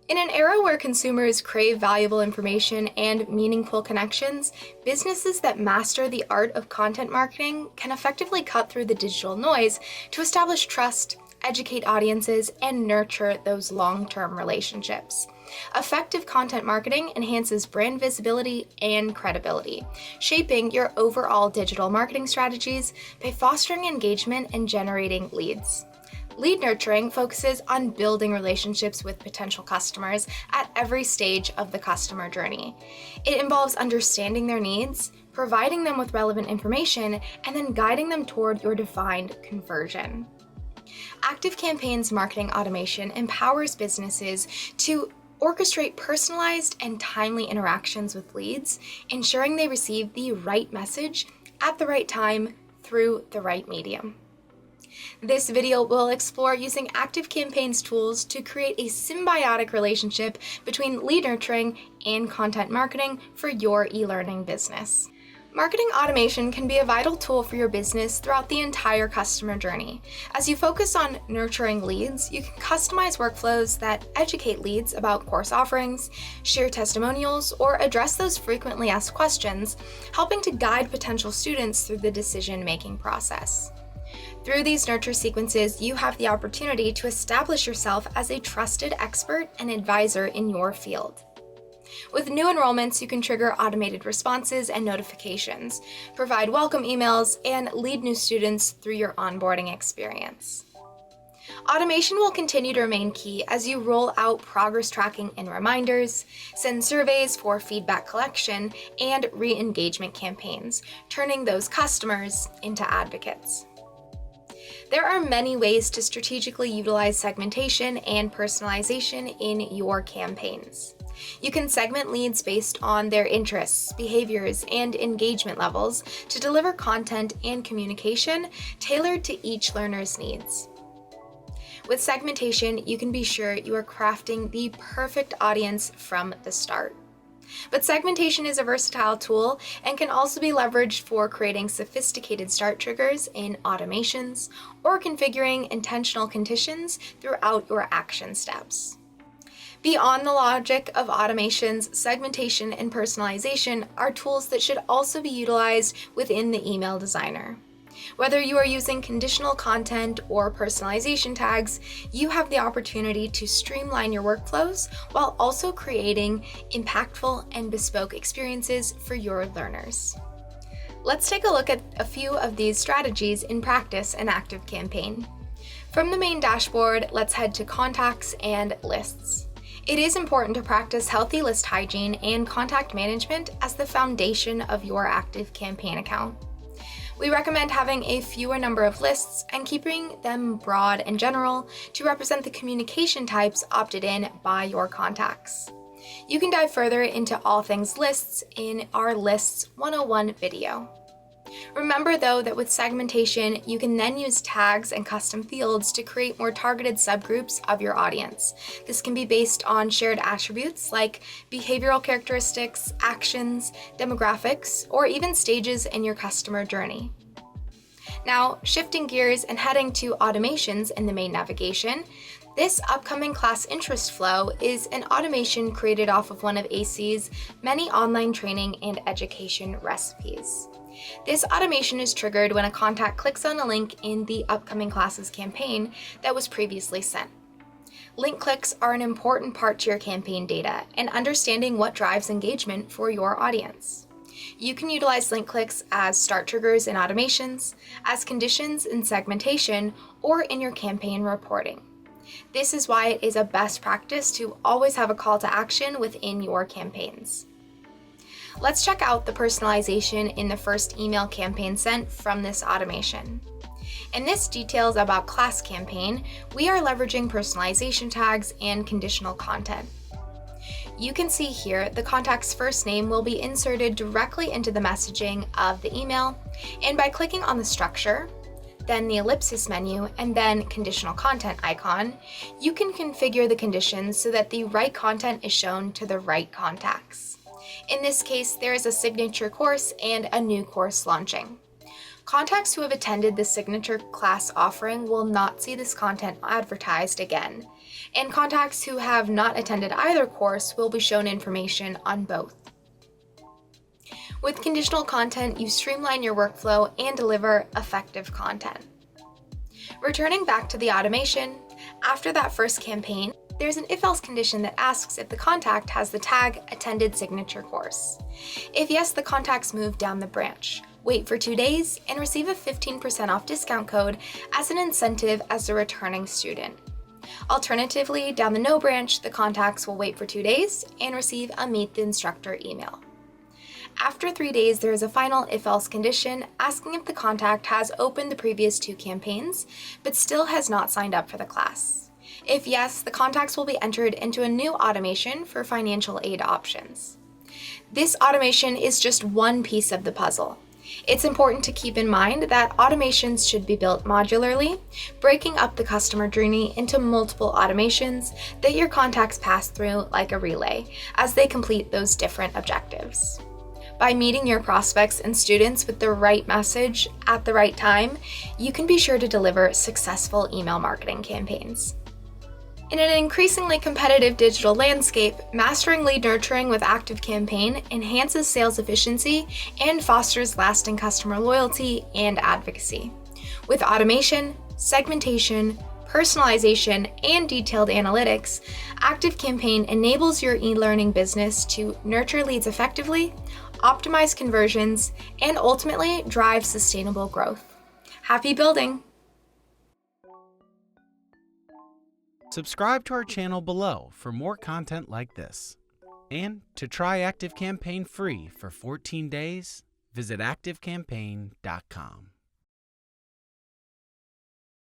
In an era where consumers crave valuable information and meaningful connections, businesses that master the art of content marketing can effectively cut through the digital noise to establish trust, educate audiences, and nurture those long-term relationships. Effective content marketing enhances brand visibility and credibility, shaping your overall digital marketing strategies by fostering engagement and generating leads. Lead nurturing focuses on building relationships with potential customers at every stage of the customer journey. It involves understanding their needs, providing them with relevant information, and then guiding them toward your defined conversion. ActiveCampaign's marketing automation empowers businesses to orchestrate personalized and timely interactions with leads, ensuring they receive the right message at the right time through the right medium. This video will explore using ActiveCampaign's tools to create a symbiotic relationship between lead nurturing and content marketing for your e-learning business. Marketing automation can be a vital tool for your business throughout the entire customer journey. As you focus on nurturing leads, you can customize workflows that educate leads about course offerings, share testimonials, or address those frequently asked questions, helping to guide potential students through the decision-making process. Through these nurture sequences, you have the opportunity to establish yourself as a trusted expert and advisor in your field. With new enrollments, you can trigger automated responses and notifications, provide welcome emails, and lead new students through your onboarding experience. Automation will continue to remain key as you roll out progress tracking and reminders, send surveys for feedback collection, and re-engagement campaigns, turning those customers into advocates. There are many ways to strategically utilize segmentation and personalization in your campaigns. You can segment leads based on their interests, behaviors, and engagement levels to deliver content and communication tailored to each learner's needs. With segmentation, you can be sure you are crafting the perfect audience from the start. But segmentation is a versatile tool and can also be leveraged for creating sophisticated start triggers in automations or configuring intentional conditions throughout your action steps. Beyond the logic of automations, segmentation and personalization are tools that should also be utilized within the email designer. Whether you are using conditional content or personalization tags, you have the opportunity to streamline your workflows while also creating impactful and bespoke experiences for your learners. Let's take a look at a few of these strategies in practice in ActiveCampaign. From the main dashboard, let's head to Contacts and Lists. It is important to practice healthy list hygiene and contact management as the foundation of your ActiveCampaign account. We recommend having a fewer number of lists and keeping them broad and general to represent the communication types opted in by your contacts. You can dive further into all things lists in our Lists 101 video. Remember though that with segmentation, you can then use tags and custom fields to create more targeted subgroups of your audience. This can be based on shared attributes like behavioral characteristics, actions, demographics, or even stages in your customer journey. Now, shifting gears and heading to automations in the main navigation, this upcoming class interest flow is an automation created off of one of AC's many online training and education recipes. This automation is triggered when a contact clicks on a link in the upcoming classes campaign that was previously sent. Link clicks are an important part to your campaign data and understanding what drives engagement for your audience. You can utilize link clicks as start triggers in automations, as conditions in segmentation, or in your campaign reporting. This is why it is a best practice to always have a call to action within your campaigns. Let's check out the personalization in the first email campaign sent from this automation. In this details about class campaign, we are leveraging personalization tags and conditional content. You can see here the contact's first name will be inserted directly into the messaging of the email, and by clicking on the structure, then the ellipsis menu, and then conditional content icon, you can configure the conditions so that the right content is shown to the right contacts. In this case, there is a signature course and a new course launching. Contacts who have attended the signature class offering will not see this content advertised again, and contacts who have not attended either course will be shown information on both. With conditional content, you streamline your workflow and deliver effective content. Returning back to the automation, after that first campaign, there's an if-else condition that asks if the contact has the tag attended signature course. If yes, the contacts move down the branch, wait for 2 days, and receive a 15% off discount code as an incentive as a returning student. Alternatively, down the no branch, the contacts will wait for 2 days and receive a meet the instructor email. After 3 days, there is a final if-else condition asking if the contact has opened the previous 2 campaigns, but still has not signed up for the class. If yes, the contacts will be entered into a new automation for financial aid options. This automation is just one piece of the puzzle. It's important to keep in mind that automations should be built modularly, breaking up the customer journey into multiple automations that your contacts pass through like a relay as they complete those different objectives. By meeting your prospects and students with the right message at the right time, you can be sure to deliver successful email marketing campaigns. In an increasingly competitive digital landscape, mastering lead nurturing with ActiveCampaign enhances sales efficiency and fosters lasting customer loyalty and advocacy. With automation, segmentation, personalization, and detailed analytics, ActiveCampaign enables your e-learning business to nurture leads effectively, optimize conversions, and ultimately drive sustainable growth. Happy building! Subscribe to our channel below for more content like this. And to try ActiveCampaign free for 14 days, visit ActiveCampaign.com.